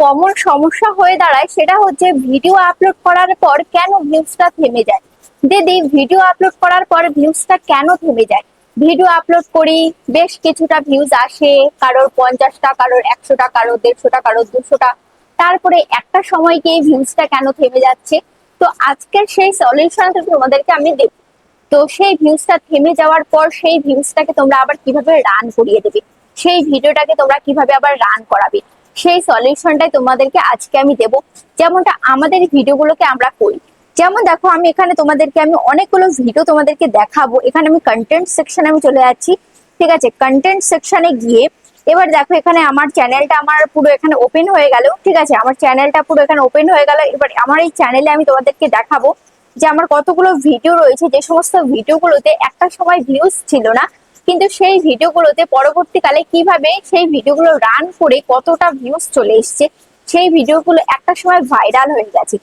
Common সমস্যা হয়ে দাঁড়ায় সেটা হচ্ছে ভিডিও আপলোড করার পর কেন ভিউজটা থেমে যায়। দিদি, ভিডিও আপলোড করার পর ভিউজটা কেন থেমে যায়? ভিডিও আপলোড করি, বেশ কিছুটা ভিউজ আসে, কারোর 50টা, কারোর 100টা, কারোর 150টা, কারোর 200টা, তারপরে একটা সময় গিয়ে ভিউজটা কেন থেমে যাচ্ছে। তো আজকের সেই সলিউশনটা তোমাদেরকে আমি দেব। তো সেই ভিউজটা থেমে যাওয়ার পর সেই ভিউজটাকে তোমরা আবার কিভাবে রান করিয়ে দেবে, সেই ভিডিওটাকে তোমরা কিভাবে আবার রান করাবে, সেই সলিউশনটাই তোমাদেরকে আজকে আমি দেব। যেমনটা আমাদের ভিডিওগুলোকে আমরা করি। যেমন দেখো, আমি এখানে তোমাদেরকে আমি অনেকগুলো ভিডিও তোমাদেরকে দেখাবো। এখানে আমি কন্টেন্ট সেকশনে আমি চলে যাচ্ছি। ঠিক আছে, কন্টেন্ট সেকশনে গিয়ে এবার দেখো, এখানে আমার চ্যানেলটা আমার পুরো এখানে ওপেন হয়ে গেল। ঠিক আছে, আমার চ্যানেলটা পুরো এখানে ওপেন হয়ে গেল। এবার আমার এই চ্যানেলে আমি তোমাদেরকে দেখাবো যে আমার কতগুলো ভিডিও রয়েছে, যে সমস্ত ভিডিওগুলোতে একটা সময় ভিউজ ছিল না, কিন্তু সেই ভিডিওগুলোতে পরবর্তীকালে কিভাবে সেই ভিডিওগুলো রান করে কতটা ভিউজ চলে এসছে, সেই ভিডিওগুলো একটা সময় ভাইরাল হয়ে গেছে।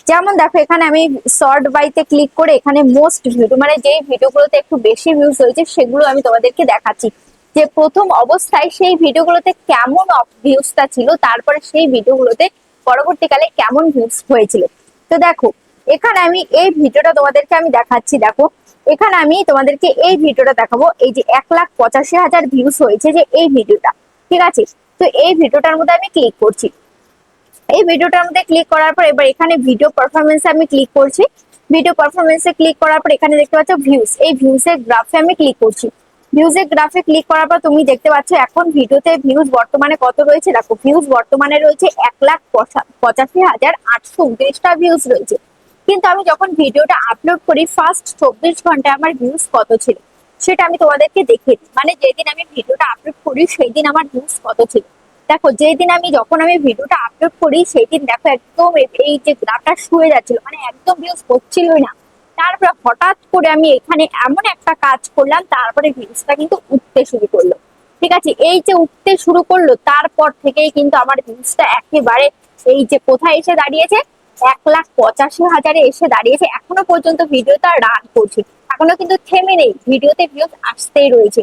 যেমন দেখো, এখানে আমি শর্ট বাইতে ক্লিক করে এখানে মোস্ট ভিডিও, মানে যে ভিডিওগুলোতে একটু বেশি ভিউজ হয়েছে সেগুলো আমি তোমাদেরকে দেখাচ্ছি, যে প্রথম অবস্থায় সেই ভিডিওগুলোতে কেমন ভিউজটা ছিল, তারপরে সেই ভিডিওগুলোতে পরবর্তীকালে কেমন ভিউজ হয়েছিল। তো দেখো, এখানে আমি এই ভিডিওটা তোমাদেরকে আমি দেখাচ্ছি। দেখো, এখানে আমি তোমাদেরকে এই ভিডিওটা দেখাবো, এই যে 1,85,000 ভিউজ হয়েছে যে এই ভিডিওটা। ঠিক আছে, তো এই ভিডিওটার মধ্যে আমি ক্লিক করছি। এই ভিডিওটার মধ্যে ক্লিক করার পর এবার এখানে ভিডিও পারফরমেন্সে আমি ক্লিক করছি। ভিডিও পারফরমেন্সে ক্লিক করার পর এখানে দেখতে পাচ্ছ ভিউজ, এই ভিউজের গ্রাফে আমি ক্লিক করছি। ভিউজের গ্রাফে ক্লিক করার পর তুমি দেখতে পাচ্ছ এখন ভিডিওতে ভিউজ বর্তমানে কত রয়েছে। দেখো, ভিউজ বর্তমানে রয়েছে 1,85,829টা ভিউজ রয়েছে। কিন্তু আমি যখন ভিডিওটা আপলোড করি ফার্স্ট 24 ঘন্টায় আমার ভিউজ কত ছিল সেটা আমি তোমাদেরকে দেখিয়ে দিই। মানে যেদিন আমি ভিডিওটা আপলোড করি সেই দিন আমার ভিউজ কত ছিল। দেখো, যেদিন যখন আমি ভিডিওটা আপলোড করি সেই দিন দেখো একদম এই যে গ্রাফটা শুয়ে যাচ্ছিল, মানে একদম ভিউজ হচ্ছিলই না। তারপরে হঠাৎ করে আমি এখানে এমন একটা কাজ করলাম, তারপরে ভিউজটা কিন্তু উঠতে শুরু করলো। ঠিক আছে, এই যে উঠতে শুরু করলো তারপর থেকেই কিন্তু আমার ভিউজটা একেবারে এই যে কোথায় এসে দাঁড়িয়েছে, 1,85,000-এ এসে দাঁড়িয়েছে। এখনো পর্যন্ত ভিডিওটা রান করছি, এখনো কিন্তু থেমে নেই, ভিডিওতে ভিউজ আসতেই রয়েছে।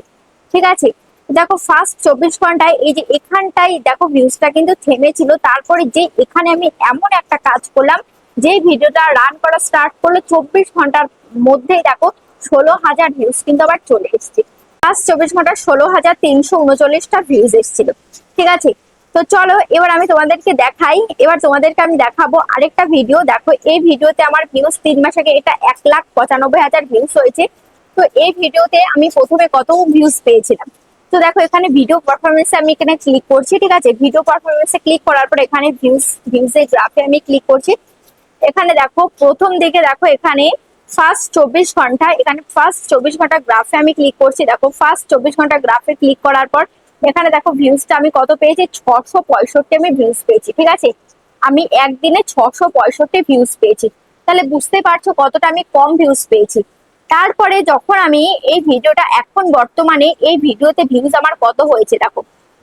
ঠিক আছে, দেখো ফার্স্ট 24 ঘন্টায় এই যে এখানটাই দেখো ভিউজটা কিন্তু থেমেছিল, তারপরে যে এখানে আমি এমন একটা কাজ করলাম, যে ভিডিওটা রান করা স্টার্ট করলো 24 ঘন্টার মধ্যেই দেখো 16,000 ভিউজ কিন্তু আবার চলে এসছে। ফার্স্ট 24 ঘন্টা 16,339টা ভিউজ এসেছিল। ঠিক আছে, তো চলো এবার আমি তোমাদেরকে দেখাই। এবার তোমাদেরকে আমি দেখাবো আরেকটা ভিডিও। দেখো, এই ভিডিওতে আমার ভিউজ 3 মাস আগে এটা 1,95,000 ভিউজ হয়েছে। তো এই ভিডিওতে আমি প্রথমে কত ভিউজ পেয়েছিলাম। তো দেখো, এখানে ভিডিও পারফরমেন্সে আমি এখানে ক্লিক করছি। ঠিক আছে, ভিডিও পারফরমেন্সে ক্লিক করার পর এখানে ভিউজের গ্রাফে আমি ক্লিক করছি। এখানে দেখো প্রথম দিকে দেখো এখানে ফার্স্ট 24 ঘন্টা, এখানে ফার্স্ট 24 ঘন্টা গ্রাফে আমি ক্লিক করছি। দেখো, ফার্স্ট 24 ঘন্টা গ্রাফে ক্লিক করার পর এখানে দেখো ভিউজটা আমি কত পেয়েছি, 665 আমি ভিউজ পেয়েছি। ঠিক আছে, আমি একদিনে 665 ভিউজ পেয়েছি। তাহলে বুঝতে পারছো কতটা আমি কম ভিউজ পেয়েছি। তারপরে যখন আমি এই ভিডিওটা এখন বর্তমানে এই ভিডিওতে ভিউজ আমার কত হয়েছে, দেখো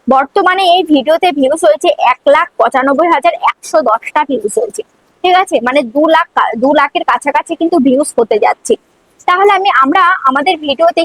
বর্তমানে এই ভিডিওতে ভিউজ হয়েছে 1,95,110টা ভিউজ হয়েছে। ঠিক আছে, মানে 2 লাখের কাছাকাছি কিন্তু ভিউজ হতে যাচ্ছে। তাহলে আমরা আমাদের ভিডিওতে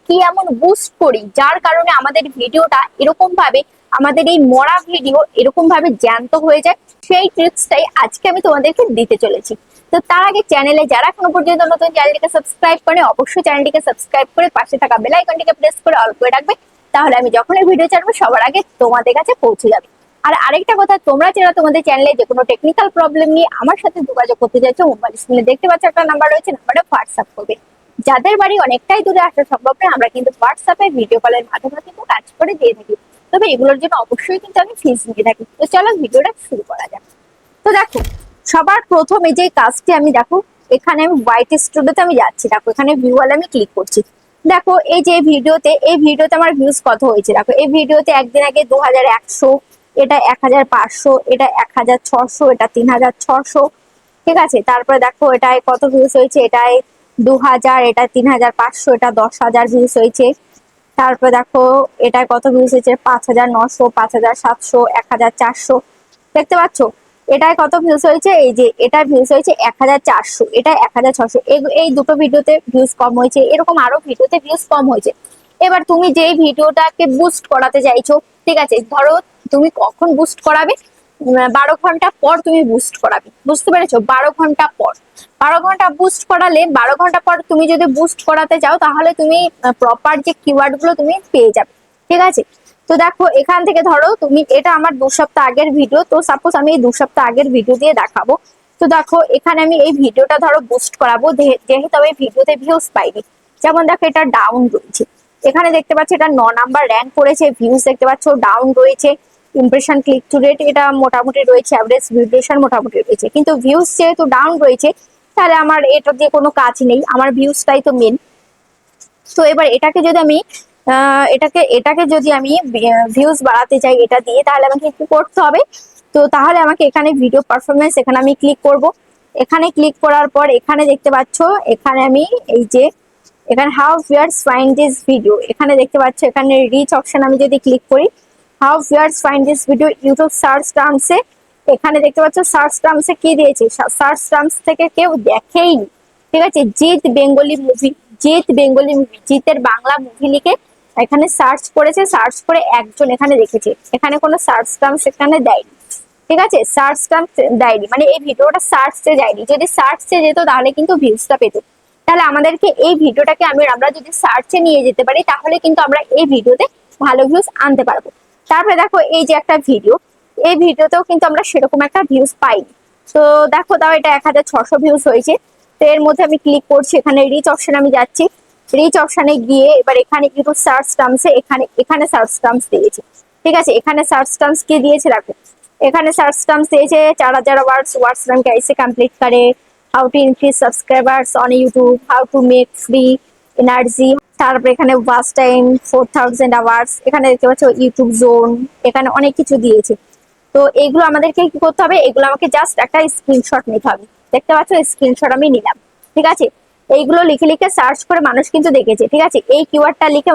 কি এমন বুস্ট করি যার কারণে আমাদের ভিডিওটা এরকম ভাবে, আমাদের এই মরা ভিডিও এরকম ভাবে জ্যান্ত হয়ে যায়, সেই ট্রিক্সটাই আজকে আমি তোমাদেরকে দিতে চলেছি। তো তার আগে চ্যানেলে যারা এখনো পর্যন্ত নতুন, চ্যানেলটিকে সাবস্ক্রাইব করে অবশ্যই চ্যানেলটিকে সাবস্ক্রাইব করে পাশে থাকা বেল আইকনটিকে প্রেস করে অল করে রাখবে। তাহলে আমি যখনই ভিডিও ছাড়বো সবার আগে তোমাদের কাছে পৌঁছে যাবে। আর আরেকটা কথা, তোমরা যারা তোমাদের চ্যানেলে যে কোনো টেকনিক্যাল প্রবলেম নিয়ে আমার সাথে যোগাযোগ করতে চাইছো, মোবাইল স্ক্রিনে দেখতে পাচ্ছ একটা নাম্বার রয়েছে, নাম্বারে হোয়াটসঅ্যাপ করবে। যাদের বাড়ি অনেকটাই দূরে আসা সম্ভব নয়, আমরা কিন্তু হোয়াটসঅ্যাপে ভিডিও কলের মাধ্যমে কিন্তু কাজ করে দিয়ে থাকি। তবে এগুলোর জন্য অবশ্যই কিন্তু আমি ফিস নিয়ে থাকি। তো চলো ভিডিওটা শুরু করা যাক। তো দেখো, সবার প্রথমে যে কাজটি আমি দেখো, এখানে আমি হোয়াইট স্টুডিওতে আমি যাচ্ছি। দেখো, এখানে ভিউ ওয়ালে আমি ক্লিক করছি। দেখো, এই ভিডিওতে আমার ভিউজ কত হয়েছে। দেখো, এই ভিডিওতে একদিন আগে 2,100, এটা 1,500, এটা 1,600, এটা 3,600। ঠিক আছে, তারপরে দেখো এটায় কত ভিউজ হয়েছে, এটায় 2,000, এটা 3,500, এটা 10,000 ভিউজ হয়েছে। তারপরে দেখো এটায় কত ভিউজ হয়েছে, 5,900, 5,700, 1,400। দেখতে পাচ্ছ এটায় কত ভিউজ হয়েছে, এই যে এটা ভিউজ হয়েছে 1,400, এটা 1,600। এই দুটো ভিডিওতে ভিউজ কম হয়েছে, এরকম আরো ভিডিওতে ভিউজ কম হয়েছে। এবার তুমি যেই ভিডিওটাকে বুস্ট করাতে চাইছো, ঠিক আছে, ধরো তুমি কখন বুস্ট করাবে? 12 ঘন্টা পর তুমি বুস্ট করাবে, বুঝতে পেরেছো? 12 ঘন্টা পর, 12 ঘন্টা বুস্ট করালে 12 ঘন্টা পর তুমি যদি বুস্ট করাতে যাও তাহলে তুমি প্রপার যে কিওয়ার্ড গুলো তুমি পেয়ে যাবে, ঠিক আছে? তো দেখো এখান থেকে ধরো তুমি, এটা আমার 2 সপ্তাহ আগের ভিডিও, তো সাপোজ আমি এই 2 সপ্তাহ আগের ভিডিও দিয়ে দেখাবো। তো দেখো এখানে আমি এই ভিডিওটা ধরো বুস্ট করাবো, যেহেতু আমি ভিডিওতে ভিউজ পাইনি। যেমন দেখো এটা ডাউন রয়েছে, এখানে দেখতে পাচ্ছ এটা 9 নাম্বার র্যাঙ্ক করেছে, ভিউজ দেখতে পাচ্ছ ডাউন রয়েছে, ইমপ্রেশন ক্লিক টু রেট এটা মোটামুটি রয়েছে, অ্যাভারেজ ভিউরেশন মোটামুটি রয়েছে, কিন্তু ভিউজ যেহেতু ডাউন রয়েছে তাহলে আমার এটা দিয়ে কোনো কাজ নেই, আমার ভিউজটাই তো মেন। তো এবার এটাকে যদি আমি এটাকে যদি আমি ভিউজ বাড়াতে চাই এটা দিয়ে, তাহলে আমাকে কি করতে হবে? তো তাহলে আমাকে এখানে ভিডিও পারফরমেন্স, এখানে আমি ক্লিক করব। এখানে ক্লিক করার পর এখানে দেখতে পাচ্ছ, এখানে আমি এই যে এখানে how viewers find this video, এখানে দেখতে পাচ্ছ এখানে রিচ অপশন আমি যদি ক্লিক করি, how viewers find this video YouTube search টার্মসে, এখানে দেখতে পাচ্ছ সার্চ টার্মসে কি দিয়েছে, সার্চ টার্মস থেকে কেউ দেখেইনি, ঠিক আছে? Jeet Bengali movie, Jeet Bengali movie, জিতের বাংলা মুভি লিখে এখানে সার্চ করেছে, সার্চ করে একজন এখানে দেখেছে, এখানে কোনো সার্চ টার্মস এখানে দেয়নি, ঠিক আছে? সার্চ টার্মস দেয়নি মানে এই ভিডিওটা সার্চে যায়নি, যদি সার্চে যেত তাহলে কিন্তু ভিউজটা পেত। তাহলে আমাদেরকে এই ভিডিওটাকে আমরা যদি সার্চে নিয়ে যেতে পারি তাহলে কিন্তু আমরা এই ভিডিওতে ভালো ভিউজ আনতে পারবো। তারপরে দেখো এই যে একটা ভিডিও, এই ভিডিওতেও কিন্তু আমরা সেরকম একটা ভিউজ পাইনি। তো দেখো তাও এটা 1600 ভিউজ হয়েছে। তো এর মধ্যে আমি ক্লিক করছি, এখানে রিচ অপশন আমি যাচ্ছি, রিচ অপশনে গিয়ে এবার এখানে ইউটিউব সার্চ টার্মসে এখানে সার্চ টার্মস দিয়েছি, ঠিক আছে? এখানে সার্চ টার্মস কি দিয়েছে দেখো, এখানে সার্চ টার্মস দিয়েছে 4000 वर्ड्स रन कैसे कंप्लीट करे, how to increase subscribers on YouTube, how to make free energy, তারপরে এখানে ওয়াচ টাইম 4000 আওয়ার্স, এখানে দেখতে পাচ্ছ ইউটিউব জোন, এখানে অনেক কিছু দিয়েছে। তো এইগুলো আমাদেরকে কি করতে হবে? এগুলো আমাকে জাস্ট একটা স্ক্রিনশট নিতে হবে, দেখতে পাচ্ছ স্ক্রিনশট আমি নিলাম, ঠিক আছে? এইগুলো লিখে লিখে সার্চ করে মানুষ কিন্তু দেখেছে, ঠিক আছে? এই কিওয়ার্ডটা লিখে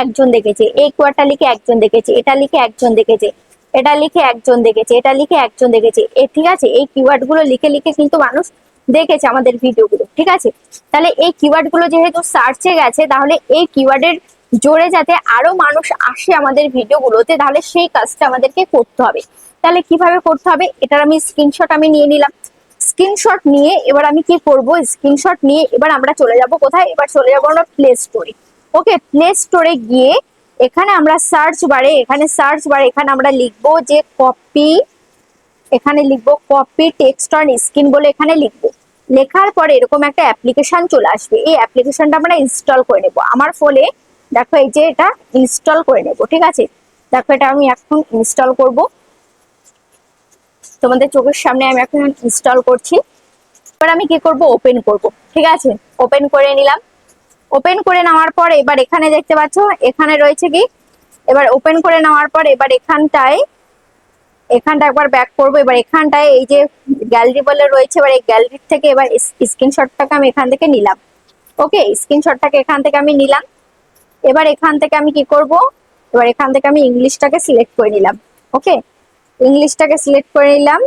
একজন দেখেছে, এই কিওয়ার্ডটা লিখে একজন দেখেছে, এটা লিখে একজন দেখেছে, এটা লিখে একজন দেখেছে, এটা লিখে একজন দেখেছে, ঠিক আছে? এই কিওয়ার্ড গুলো লিখে লিখে কিন্তু মানুষ দেখেছে আমাদের ভিডিওগুলো, ঠিক আছে? তাহলে এই কিওয়ার্ড গুলো যেহেতু সার্চে গেছে, তাহলে এই কিওয়ার্ডের জোরে যাতে আরো মানুষ আসে আমাদের ভিডিওগুলোতে, তাহলে সেই কাজটা আমাদেরকে করতে হবে। তাহলে কিভাবে করতে হবে? এটার আমি স্ক্রিনশট আমি নিয়ে নিলাম, স্ক্রিনশট নিয়ে এবার আমি কি করব, স্ক্রিনশট নিয়ে এবার আমরা চলে যাব কোথায়? এবার চলে যাব আমরা প্লে স্টোরে। ওকে, প্লে স্টোরে গিয়ে এখানে আমরা সার্চ বারে, এখানে আমরা লিখবো যে কপি, এখানে লিখবো কপি টেক্সট অন স্ক্রিন বলে এখানে লিখবো। লেখার পরে এরকম একটা অ্যাপ্লিকেশন চলে আসবে, এই অ্যাপ্লিকেশনটা আমরা ইনস্টল করে নেব। আমার ফোনে দেখো এই যে এটা ইনস্টল করে নেব, ঠিক আছে? দেখো এটা আমি এখন ইনস্টল করব, তোমাদের চোখের সামনে আমি এখন ইনস্টল করছি। এবার আমি কি করব? ওপেন করব, ঠিক আছে? ওপেন করে নিলাম। ওপেন করে নেওয়ার পর এবার এখানে দেখতে পাচ্ছ এখানে রয়েছে কি, এবার ওপেন করে নেওয়ার পর এবার এখানটা একবার ব্যাক করব। এবার এখানটায় এই যে গ্যালারি বলে রয়েছে, এবার এই গ্যালারির থেকে এবার স্ক্রিনশটটাকে আমি এখান থেকে নিলাম। ওকে, স্ক্রিনশটটাকে এখান থেকে আমি নিলাম। এবার এখান থেকে আমি কি করব? এবার এখান থেকে আমি ইংলিশটাকে সিলেক্ট করে নিলাম। ওকে, ইংলিশটাকে সিলেক্ট করে নিলাম।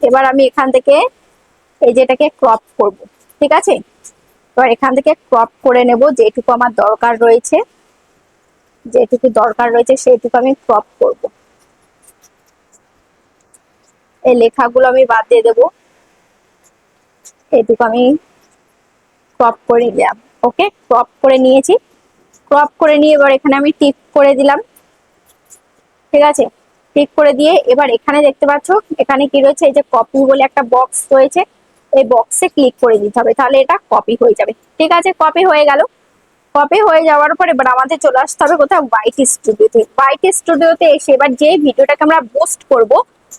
এবার আমি এখান থেকে এই যে এটাকে ক্রপ করব, ঠিক আছে? এবার এখান থেকে ক্রপ করে নেব, যেটুকু আমার দরকার রয়েছে, সেইটুকু আমি ক্রপ করব। এই লেখাগুলো আমি বাদ দিয়ে দেবো, এইটুকু আমি ক্রপ করে নিলাম। ওকে, ক্রপ করে নিয়েছি। ক্রপ করে নিয়ে এবার এখানে আমি টিক করে দিলাম, ঠিক আছে? টিক করে দিয়ে এবার এখানে দেখতে পাচ্ছ এখানে কি রয়েছে, এই যে কপি বলে একটা বক্স রয়েছে, এই বক্সে ক্লিক করে দিতে হবে, তাহলে এটা কপি হয়ে যাবে, ঠিক আছে? কপি হয়ে গেল। কপি হয়ে যাওয়ার পর এবার আমাদের চলে আসতে হবে কোথাও? ওয়াইটি স্টুডিওতে। ওয়াইটি স্টুডিওতে এসে এবার যে ভিডিওটাকে আমরা পোস্ট করব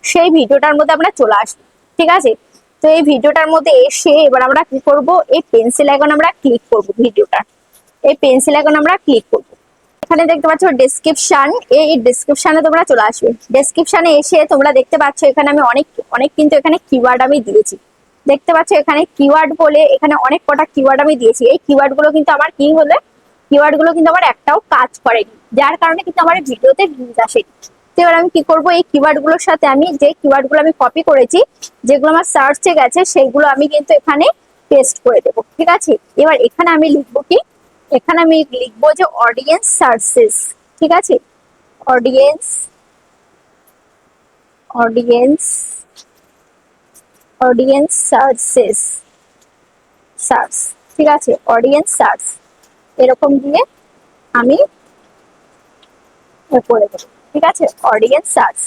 সেই ভিডিওটার মধ্যে আমরা চলে আসবো, ঠিক আছে? তো এই ভিডিওটার মধ্যে এসে এবার আমরা কি করব? এই পেন্সিল আইকন আমরা ক্লিক করব, ভিডিওটা এই পেন্সিল আইকন আমরা ক্লিক করব। এখানে দেখতে পাচ্ছ ডেসক্রিপশন, এই ডেসক্রিপশনে তোমরা চলে আসবে। ডেসক্রিপশনে এসে তোমরা দেখতে পাচ্ছ এখানে আমি অনেক অনেক কিন্তু এখানে কিওয়ার্ড আমি দিয়েছি, দেখতে পাচ্ছ এখানে কিওয়ার্ড বলে এখানে অনেক কটা কিওয়ার্ড আমি দিয়েছি। এই কিওয়ার্ড গুলো কিন্তু আমার কি হলে, কিওয়ার্ড গুলো কিন্তু আমার একটাও কাজ করেনি, যার কারণে কিন্তু আমার ভিডিওতে ভিউজ আসেনি। তো এবার আমি কি করব? এই কিওয়ার্ড গুলোর সাথে আমি যে কিওয়ার্ড গুলো আমি কপি করেছি, যেগুলো আমার সার্চে গেছে, সেইগুলো আমি কিন্তু এখানে পেস্ট করে দেবো, ঠিক আছে? এবার এখানে আমি লিখবো কি, এখানে আমি লিখবো যে অডিয়েন্স সার্চেস, ঠিক আছে? Audience audience audience searches search, ঠিক আছে, অডিয়েন্স সার্চ এরকম দিয়ে আমি করে দেবো, ঠিক আছে, অডিয়েন্স সার্চ।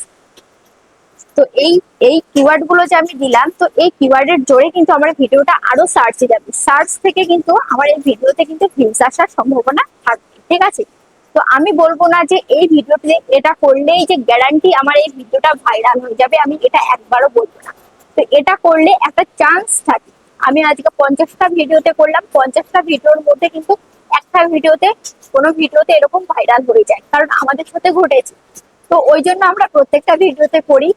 তো এই এই কিওয়ার্ড গুলো যে আমি দিলাম, তো এই কিওয়ার্ডের জোরে কিন্তু আমার ভিডিওটা আরো সার্চে যাবে, সার্চ থেকে কিন্তু আমার এই ভিডিওতে কিন্তু ভিউজ আসার সম্ভাবনা থাকবে, ঠিক আছে। তো আমি বলবো না যে এই ভিডিওতে এটা করলেই যে গ্যারান্টি আমার এই ভিডিওটা ভাইরাল হয়ে যাবে, আমি এটা একবারও বলবো না। তো এটা করলে একটা চান্স থাকে। আমি আজকে 50টা ভিডিওতে করলাম, 50টা ভিডিওর মধ্যে কিন্তু একটা ভিডিওতে, কোনো ভিডিওতে এরকম ভাইরাল হয়ে যায়, কারণ আমাদের সাথে ঘটেছে। তো ওই জন্য আমরা প্রত্যেকটা ভিডিওতে করি,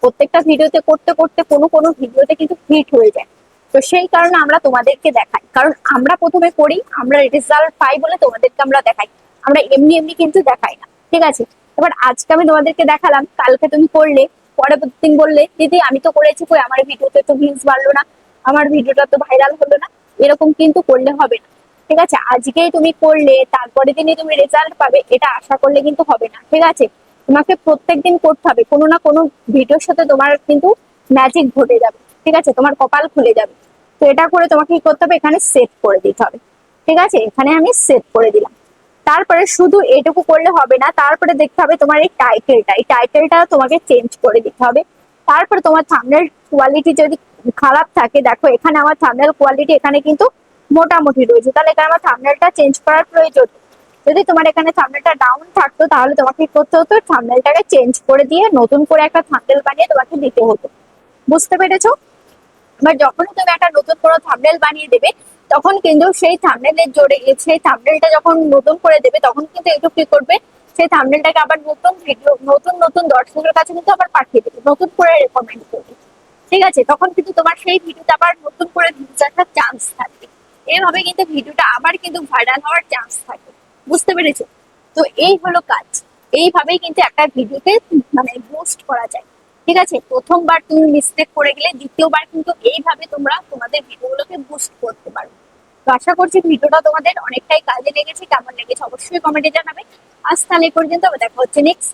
প্রত্যেকটা ভিডিওতে করতে করতে কোনো কোনো ভিডিওতে কিন্তু হিট হয়ে যায়। তো সেই কারণে আমরা তোমাদেরকে দেখাই, কারণ আমরা প্রথমে করি, আমরা রেজাল্ট পাই বলে তোমাদেরকে আমরা দেখাই, আমরা এমনি এমনি কিন্তু দেখাই না, ঠিক আছে। এবার আজকে আমি তোমাদেরকে দেখালাম, কালকে তুমি করলে, পরের দিন বললে দিদি আমি তো করেছি, কই আমার ভিডিওতে তো ভিউজ বাড়লো না, আমার ভিডিওটা তো ভাইরাল হলো না, এরকম কিন্তু করলে হবে না, ঠিক আছে। আজকেই তুমি করলে তারপরের দিনই তুমি রেজাল্ট পাবে, এটা আশা করলে কিন্তু হবে না, ঠিক আছে। তোমাকে প্রত্যেকদিন করতে হবে, কোনো না কোনো ভিডিওর সাথে তোমার কিন্তু ম্যাজিক ঘটে যাবে, ঠিক আছে, তোমার কপাল খুলে যাবে। তো এটা করে তোমাকে কি করতে হবে, এখানে সেভ করে দিতে হবে, ঠিক আছে, এখানে আমি সেভ করে দিলাম। তারপরে শুধু এটুকু করলে হবে না, তারপরে দেখতে হবে তোমার এই টাইটেলটা তোমাকে চেঞ্জ করে দিতে হবে। তারপরে তোমার থাম্বনেল কোয়ালিটি যদি খারাপ থাকে, দেখো এখানে আমার থাম্বনেল কোয়ালিটি এখানে কিন্তু মোটামুটি রয়েছে, তাহলে এখানে আমার থাম্বনেলটা চেঞ্জ করার প্রয়োজন। যদি তোমার এখানে থাম্বনেলটা ডাউন থাকতো, তাহলে তোমাকে কি করতে হতো, থাম্বনেলটাকে চেঞ্জ করে দিয়ে নতুন করে একটা থাম্বনেল বানিয়ে তোমাকে দিতে হতো। বুঝতে পেরেছো? এবার যখনই তুমি একটা নতুন কোনো থাম্বনেল বানিয়ে দেবে, তখন কিন্তু সেই থাম্বনেলের জোরে, সেই থাম্বনেলটা যখন নতুন করে দেবে, তখন কিন্তু একটু কি করবে, সেই থাম্বনেলটাকে আবার নতুন ভিডিও, নতুন নতুন দর্শকের কাছে কিন্তু আবার পাঠিয়ে দেবে, নতুন করে রেকমেন্ড করবে, ঠিক আছে। তখন কিন্তু তোমার সেই ভিডিওটা আবার নতুন করে ভিউজ আসার চান্স থাকবে। এইভাবে কিন্তু ভিডিওটা আবার কিন্তু ভাইরাল হওয়ার চান্স থাকে। বুঝতে পেরেছো? তো এই হলো কাজ। এইভাবেই কিন্তু একটা ভিডিওকে মানে বুস্ট করা যায়, ঠিক আছে। প্রথমবার তুমি মিস্টেক করে গেলে, দ্বিতীয়বার কিন্তু এইভাবে তোমরা তোমাদের ভিডিওগুলোকে বুস্ট করতে পারো। তো আশা করছি ভিডিওটা তোমাদের অনেকটাই কাজে লেগেছে, কেমন লেগেছে অবশ্যই কমেন্টে জানাবে। আজ তাহলে এই পর্যন্ত, আবার দেখা হচ্ছে নেক্সট